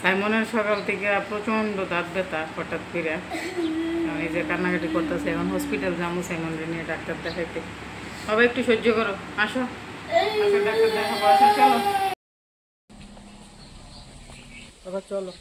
সাইমনের সকাল থেকে প্রচণ্ড দাঁত ব্যথা হঠাৎ করে এই যে কান্নাকাটি করতেছে। এখন হসপিটাল যাবো সাইমনরে নিয়ে ডাক্তার দেখাইতে। বাবা একটু সহ্য করো, আসো আসো ডাক্তার দেখাবো, আসো চলো বাবা চলো।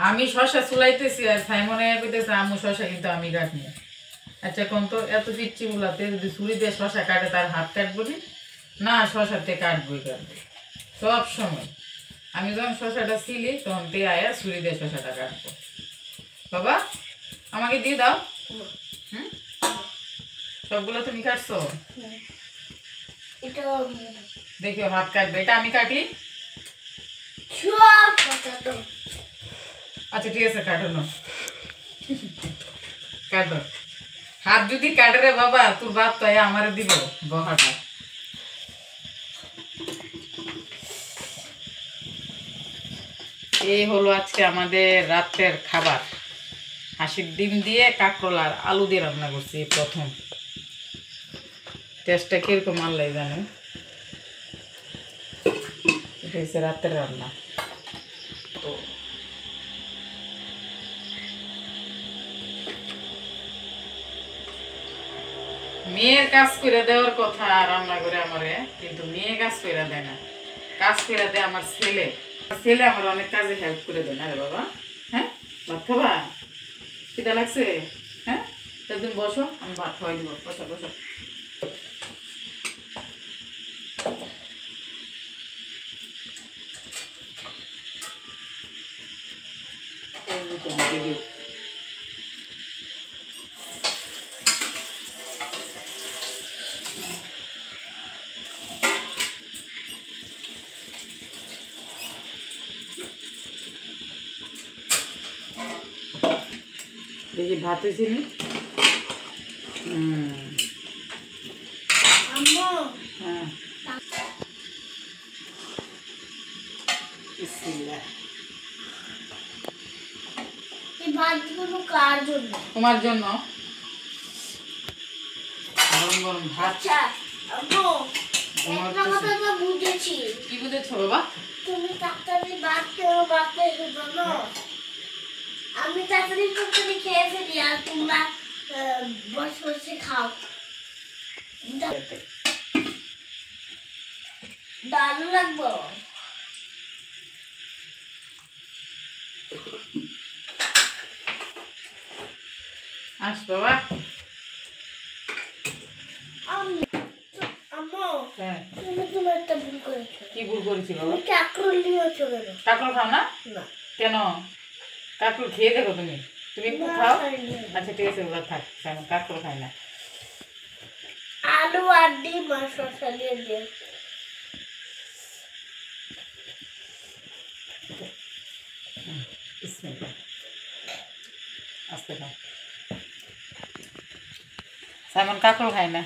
আমি শশা চুলাইতেছি আর সাইমনে কইতেছে আম্মু শশা কিন্তু আমি কাটনি। আচ্ছা কোন তো এত পিচ্ছি গুলাতে যদি ছুরি দিয়ে শশা কাটে তার হাত কাটবো না, শশাতে কাটবই কাটবে সব সময়। আমি যখন শশাটা ছিলি তখন তে আয়া ছুরি দিয়ে শশাটা কাটবো। বাবা আমাকে দিয়ে দাও। হুম, সবগুলো তুমি কাটছো? দেখিও হাত কাটবে। এটা আমি কাটি। আচ্ছা ঠিক আছে, কাটো না, কাটো। হাত যদি কাটে রে বাবা তোর বাপ তো আমারে দিব বহাটা। এই হলো আজকে আমাদের রাতের খাবার। হাঁসের ডিম দিয়ে কাঁকরোল আর আলু দিয়ে রান্না করছি প্রথম। টেস্টটা কিরকম আল্লাহ জানে। এটা হচ্ছে রাতের রান্না। তো মেয়ের কাজ করে দেওয়ার কথা রান্না করে আমারে, কিন্তু মেয়ে কাজ করে দেয় না, কাজ করে দেয় আমার ছেলে। ছেলে আমার অনেক কাজে হেল্প করে দেয় না রে বাবা। হ্যাঁ ভাত খাবা? খিদা লাগছে? হ্যাঁ তুমি বসো, আমি ভাত খাওয়াই দিব। বসো বসো। দেখি ভাত হয়েছে নি? হ্যাঁ তোমার জন্য গরম গরম ভাত। কি বুঝেছো বাবা? তুমি তাড়াতাড়ি ভাত খেয়ে আমি তাড়াতাড়ি তাড়াতাড়ি খেয়ে ফেলি আর তোমরা বসে বসে খাও। দারুণ লাগবো। আস বাবা। কি ভুল করেছি বাবা? কাঁকরোল নিয়েছো কেন? কাঁকরোল খাও না? কেন? কাঁকরোল খেয়ে দেখো তুমি, তুমি একটু খাও। আচ্ছা ঠিক আছে ওগুলো থাক, কাঁকরোল খাই না। আলু আর ডিম আর শসা দিয়ে দিয়ে আস্তে খাও। সাইমন কাঁকরোল খায় না।